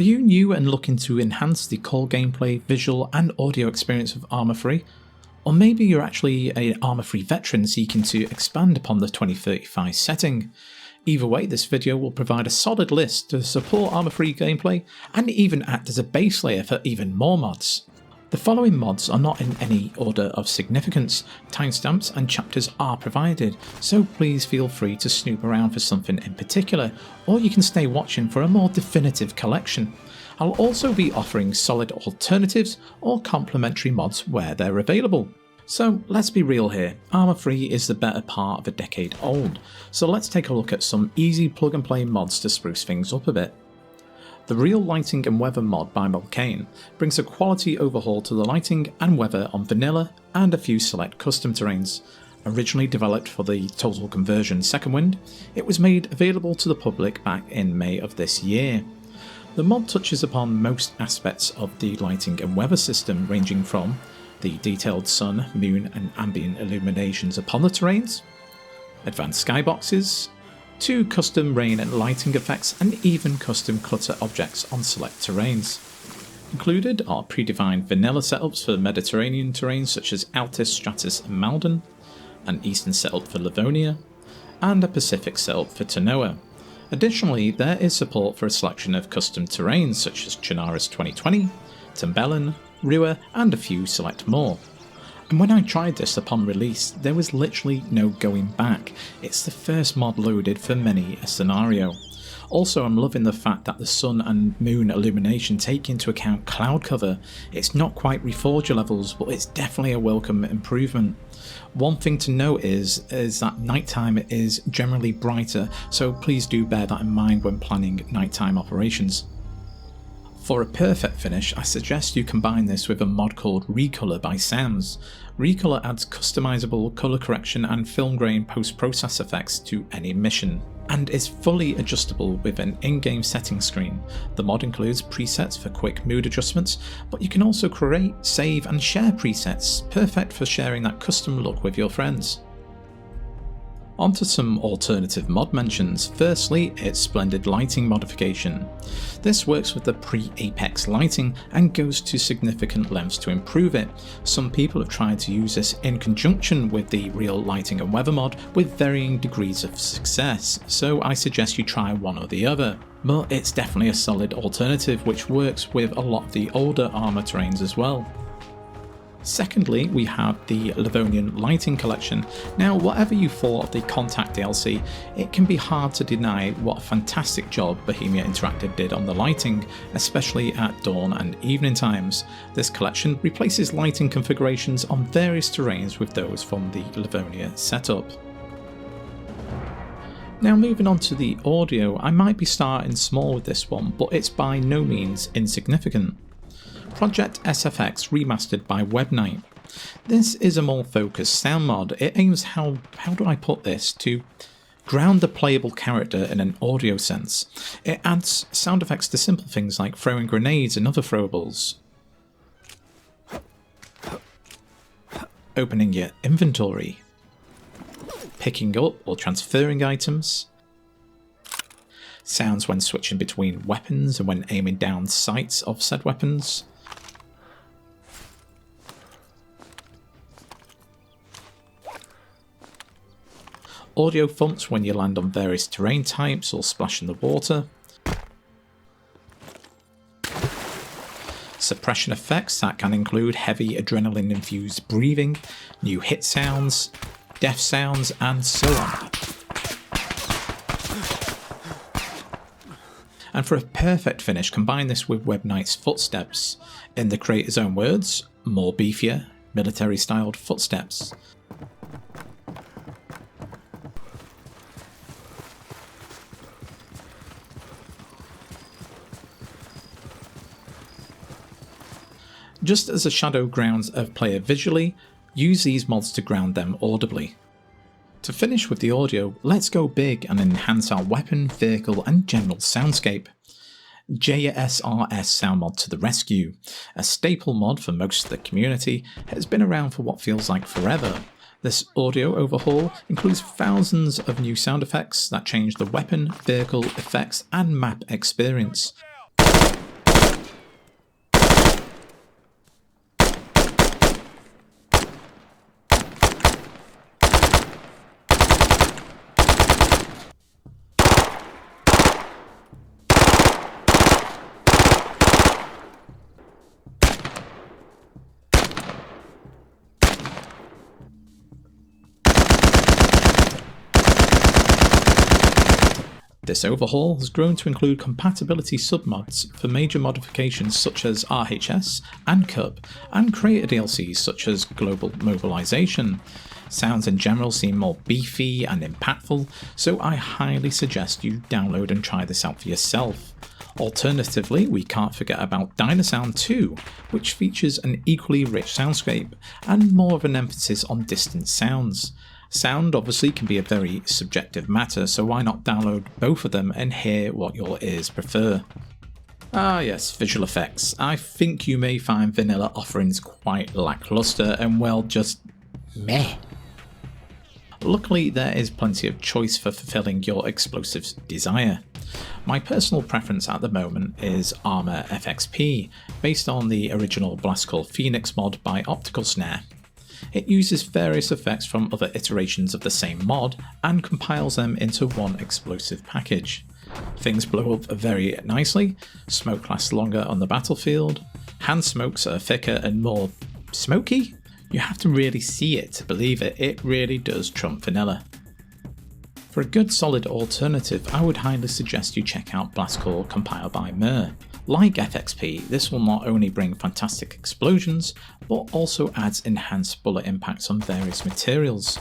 Are you new and looking to enhance the core gameplay, visual and audio experience of Arma 3? Or maybe you're actually an Arma 3 veteran seeking to expand upon the 2035 setting. Either way, this video will provide a solid list to support Arma 3 gameplay and even act as a base layer for even more mods. The following mods are not in any order of significance, timestamps and chapters are provided, so please feel free to snoop around for something in particular, or you can stay watching for a more definitive collection. I'll also be offering solid alternatives or complementary mods where they're available. So let's be real here, Arma 3 is the better part of a decade old, so let's take a look at some easy plug and play mods to spruce things up a bit. The Real Lighting and Weather mod by Mulcaine brings a quality overhaul to the lighting and weather on vanilla and a few select custom terrains. Originally developed for the Total Conversion Second Wind, it was made available to the public back in May of this year. The mod touches upon most aspects of the lighting and weather system, ranging from the detailed sun, moon and ambient illuminations upon the terrains, advanced skyboxes, to custom rain and lighting effects and even custom clutter objects on select terrains. Included are predefined vanilla setups for Mediterranean terrains such as Altis, Stratus and Maldon, an Eastern setup for Livonia, and a Pacific setup for Tanoa. Additionally, there is support for a selection of custom terrains such as Chernarus 2020, Tumbelin, Rua and a few select more. And when I tried this upon release, there was literally no going back. It's the first mod loaded for many a scenario. Also, I'm loving the fact that the sun and moon illumination take into account cloud cover. It's not quite Reforger levels, but it's definitely a welcome improvement. One thing to note is that nighttime is generally brighter, so please do bear that in mind when planning nighttime operations. For a perfect finish, I suggest you combine this with a mod called Recolor by Sounds. Recolor adds customizable colour correction and film grain post-process effects to any mission, and is fully adjustable with an in-game settings screen. The mod includes presets for quick mood adjustments, but you can also create, save and share presets, perfect for sharing that custom look with your friends. Onto some alternative mod mentions. Firstly, it's Splendid lighting modification. This works with the pre-Apex lighting and goes to significant lengths to improve it. Some people have tried to use this in conjunction with the Real Lighting and Weather mod with varying degrees of success, so I suggest you try one or the other. But it's definitely a solid alternative which works with a lot of the older Arma terrains as well. Secondly, we have the Livonian lighting collection. Now, whatever you thought of the Contact DLC, it can be hard to deny what a fantastic job Bohemia Interactive did on the lighting, especially at dawn and evening times. This collection replaces lighting configurations on various terrains with those from the Livonia setup. Now, moving on to the audio, I might be starting small with this one, but it's by no means insignificant. Project SFX Remastered by Webnight. This is a more focused sound mod. It aims, how do I put this, to ground the playable character in an audio sense. It adds sound effects to simple things like throwing grenades and other throwables, opening your inventory, picking up or transferring items, sounds when switching between weapons and when aiming down sights of said weapons, audio thumps when you land on various terrain types or splash in the water, suppression effects that can include heavy adrenaline infused breathing, new hit sounds, death sounds and so on. And for a perfect finish, combine this with Webnight's footsteps. In the creator's own words, more beefier, military styled footsteps. Just as a shadow grounds a player visually, use these mods to ground them audibly. To finish with the audio, let's go big and enhance our weapon, vehicle and general soundscape. JSRS sound mod to the rescue. A staple mod for most of the community, has been around for what feels like forever. This audio overhaul includes thousands of new sound effects that change the weapon, vehicle, effects and map experience. this overhaul has grown to include compatibility submods for major modifications such as RHS and CUB, and creator DLCs such as Global Mobilization. Sounds in general seem more beefy and impactful, so I highly suggest you download and try this out for yourself. Alternatively, we can't forget about Dynasound 2, which features an equally rich soundscape and more of an emphasis on distant sounds. Sound obviously can be a very subjective matter, so why not download both of them and hear what your ears prefer. Ah yes, visual effects. I think you may find vanilla offerings quite lackluster and well, just meh. Luckily, there is plenty of choice for fulfilling your explosives desire. My personal preference at the moment is Arma FXP, based on the original Blastcore Phoenix mod by Optical Snare. It uses various effects from other iterations of the same mod and compiles them into one explosive package. Things blow up very nicely, smoke lasts longer on the battlefield, hand smokes are thicker and more smoky? You have to really see it to believe it, it really does trump vanilla. For a good solid alternative, I would highly suggest you check out Blastcore compiled by Muur. Like FXP, this will not only bring fantastic explosions, but also adds enhanced bullet impacts on various materials.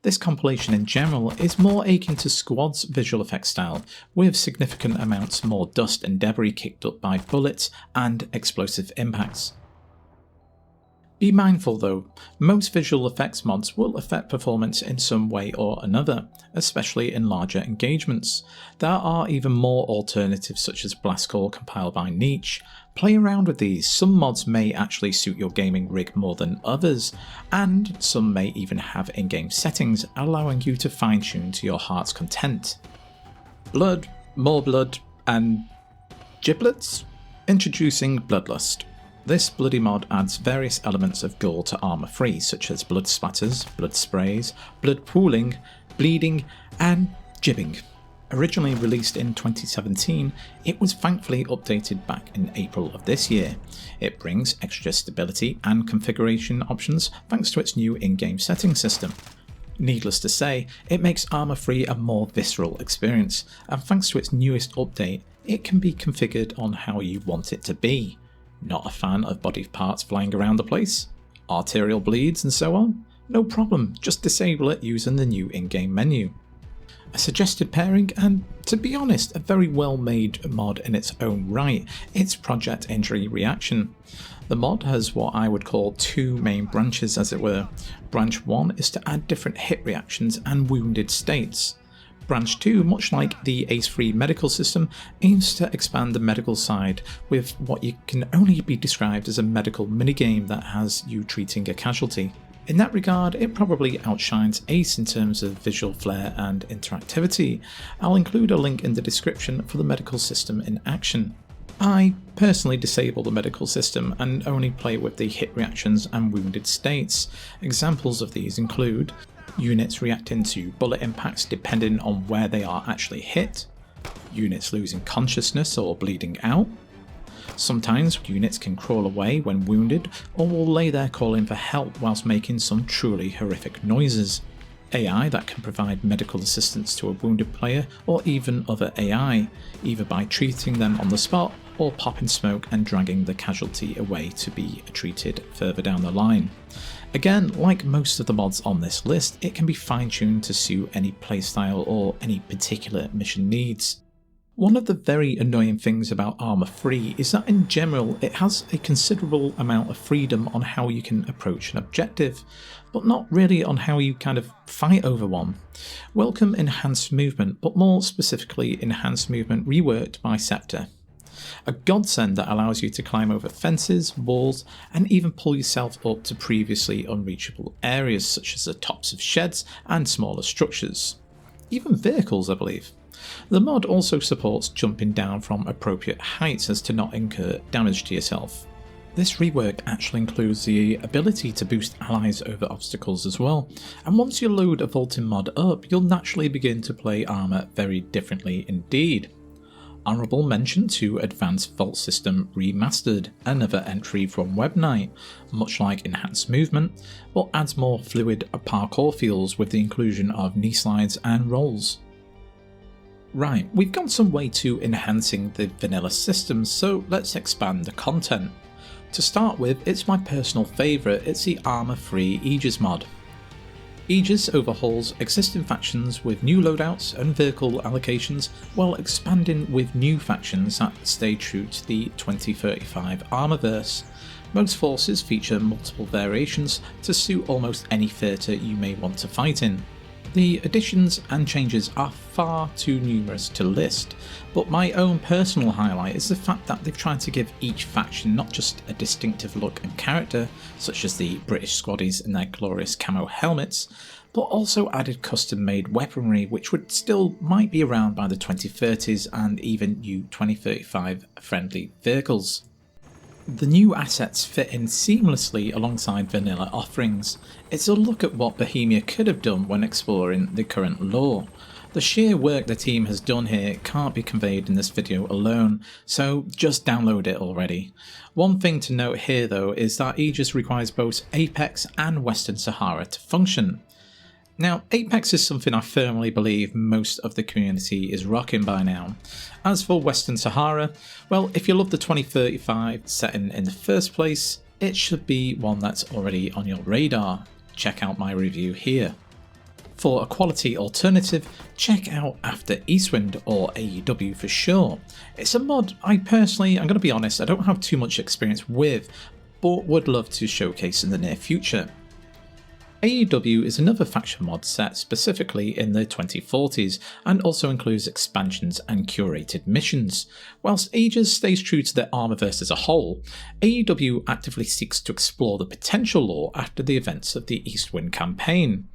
This compilation in general is more akin to Squad's visual effects style, with significant amounts more dust and debris kicked up by bullets and explosive impacts. Be mindful though, most visual effects mods will affect performance in some way or another, especially in larger engagements. There are even more alternatives such as Blastcore compiled by Neetch. Play around with these, some mods may actually suit your gaming rig more than others, and some may even have in-game settings allowing you to fine-tune to your heart's content. Blood, more blood, and giblets? Introducing Bloodlust. This bloody mod adds various elements of gore to Arma 3, such as blood splatters, blood sprays, blood pooling, bleeding, and jibbing. Originally released in 2017, it was thankfully updated back in April of this year. It brings extra stability and configuration options thanks to its new in-game setting system. Needless to say, it makes Arma 3 a more visceral experience, and thanks to its newest update, it can be configured on how you want it to be. Not a fan of body parts flying around the place? Arterial bleeds and so on? No problem, just disable it using the new in-game menu. A suggested pairing, and to be honest, a very well made mod in its own right, it's Project Injury Reaction. The mod has what I would call two main branches as it were. Branch 1 is to add different hit reactions and wounded states. Branch 2, much like the PIR Medical system, aims to expand the medical side with what you can only be described as a medical minigame that has you treating a casualty. In that regard, it probably outshines Ace in terms of visual flair and interactivity. I'll include a link in the description for the medical system in action. I personally disable the medical system and only play with the hit reactions and wounded states. Examples of these include units reacting to bullet impacts depending on where they are actually hit, units losing consciousness or bleeding out. Sometimes units can crawl away when wounded or will lay there calling for help whilst making some truly horrific noises. AI that can provide medical assistance to a wounded player or even other AI, either by treating them on the spot or popping smoke and dragging the casualty away to be treated further down the line. Again, like most of the mods on this list, it can be fine-tuned to suit any playstyle or any particular mission needs. One of the very annoying things about Arma 3 is that in general it has a considerable amount of freedom on how you can approach an objective, but not really on how you kind of fight over one. Welcome enhanced movement, but more specifically enhanced movement reworked by Scepter. A godsend that allows you to climb over fences, walls, and even pull yourself up to previously unreachable areas such as the tops of sheds and smaller structures. Even vehicles, I believe. The mod also supports jumping down from appropriate heights as to not incur damage to yourself. This rework actually includes the ability to boost allies over obstacles as well, and once you load a vaulting mod up, you'll naturally begin to play Arma very differently indeed. Honourable mention to Advanced Vault System Remastered, another entry from Webnight, much like Enhanced Movement, but adds more fluid parkour feels with the inclusion of knee slides and rolls. Right, we've gone some way to enhancing the vanilla systems, so let's expand the content. To start with, it's my personal favourite, it's the Arma free Aegis mod. Aegis overhauls existing factions with new loadouts and vehicle allocations, while expanding with new factions that stay true to the 2035 Armaverse. Most forces feature multiple variations to suit almost any theatre you may want to fight in. The additions and changes are far too numerous to list, but my own personal highlight is the fact that they've tried to give each faction not just a distinctive look and character, such as the British squaddies in their glorious camo helmets, but also added custom made weaponry which would still might be around by the 2030s and even new 2035 friendly vehicles. The new assets fit in seamlessly alongside vanilla offerings. It's a look at what Bohemia could have done when exploring the current lore. The sheer work the team has done here can't be conveyed in this video alone, so just download it already. One thing to note here though is that Aegis requires both Apex and Western Sahara to function. Now, Apex is something I firmly believe most of the community is rocking by now. As for Western Sahara, well, if you love the 2035 setting in the first place, it should be one that's already on your radar. Check out my review here. For a quality alternative, check out After Eastwind or AEW for sure. It's a mod I'm going to be honest, I don't have too much experience with, but would love to showcase in the near future. AEW is another faction mod set specifically in the 2040s and also includes expansions and curated missions. Whilst Aegis stays true to the Armaverse as a whole, AEW actively seeks to explore the potential lore after the events of the Eastwind campaign.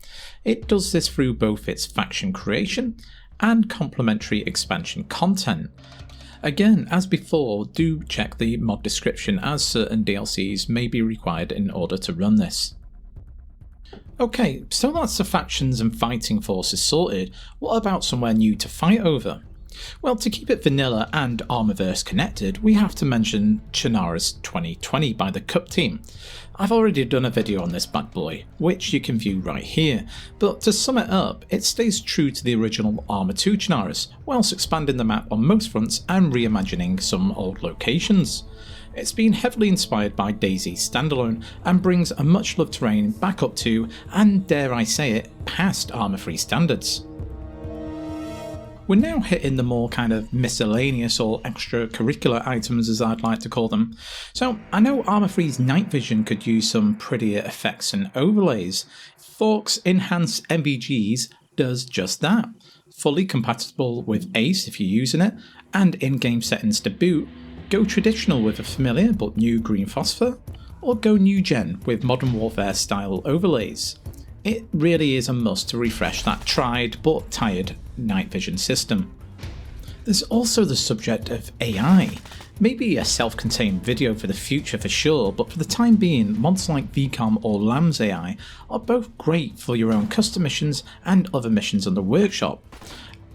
It does this through both its faction creation and complementary expansion content. Again, as before, do check the mod description as certain DLCs may be required in order to run this. Okay, so that's the factions and fighting forces sorted. What about somewhere new to fight over? Well, to keep it vanilla and Armaverse connected, we have to mention Chernarus 2020 by the Cup team. I've already done a video on this bad boy, which you can view right here, but to sum it up, it stays true to the original Arma 2 Chernarus, whilst expanding the map on most fronts and reimagining some old locations. It's been heavily inspired by DayZ standalone and brings a much loved terrain back up to, and dare I say it, past Arma 3 standards. We're now hitting the more kind of miscellaneous or extracurricular items as I'd like to call them. So I know Arma 3's night vision could use some prettier effects and overlays. Fork's Enhanced MVGs does just that. Fully compatible with Ace if you're using it, and in-game settings to boot. Go traditional with a familiar but new green phosphor, or go new gen with Modern Warfare style overlays. It really is a must to refresh that tried but tired night vision system. There's also the subject of AI. Maybe a self-contained video for the future for sure, but for the time being, mods like VCOM or LAM's AI are both great for your own custom missions and other missions on the workshop.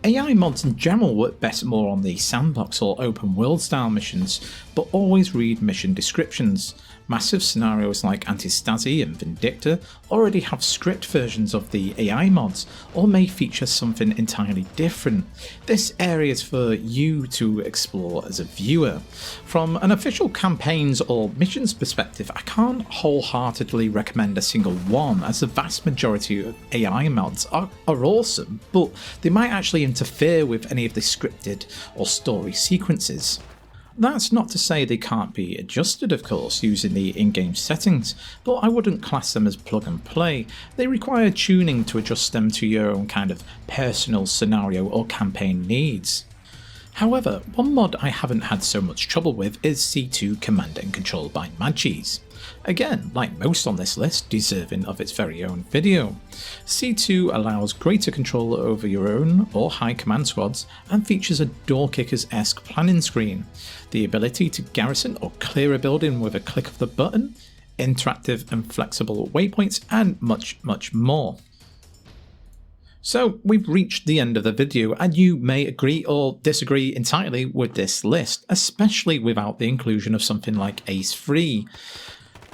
AI mods in general work best more on the sandbox or open world style missions, but always read mission descriptions. Massive scenarios like Anti-Stasi and Vindicta already have script versions of the AI mods, or may feature something entirely different. This area is for you to explore as a viewer. From an official campaigns or missions perspective, I can't wholeheartedly recommend a single one, as the vast majority of AI mods are awesome, but they might actually interfere with any of the scripted or story sequences. That's not to say they can't be adjusted, of course, using the in-game settings, but I wouldn't class them as plug and play. They require tuning to adjust them to your own kind of personal scenario or campaign needs. However, one mod I haven't had so much trouble with is C2 Command and Control by Madgees. Again, like most on this list, deserving of its very own video. C2 allows greater control over your own or high command squads and features a door kickers-esque planning screen, the ability to garrison or clear a building with a click of the button, interactive and flexible waypoints, and much more. So we've reached the end of the video, and you may agree or disagree entirely with this list, especially without the inclusion of something like Ace 3.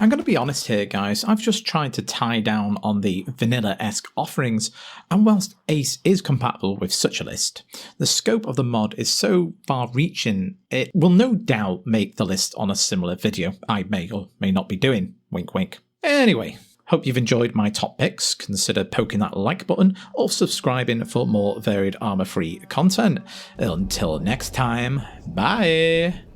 I'm going to be honest here, guys, I've just tried to tie down on the vanilla-esque offerings, and whilst Ace is compatible with such a list, the scope of the mod is so far-reaching, it will no doubt make the list on a similar video I may or may not be doing. Wink wink. Anyway, hope you've enjoyed my top picks. Consider poking that like button or subscribing for more varied Arma-free content. Until next time, bye!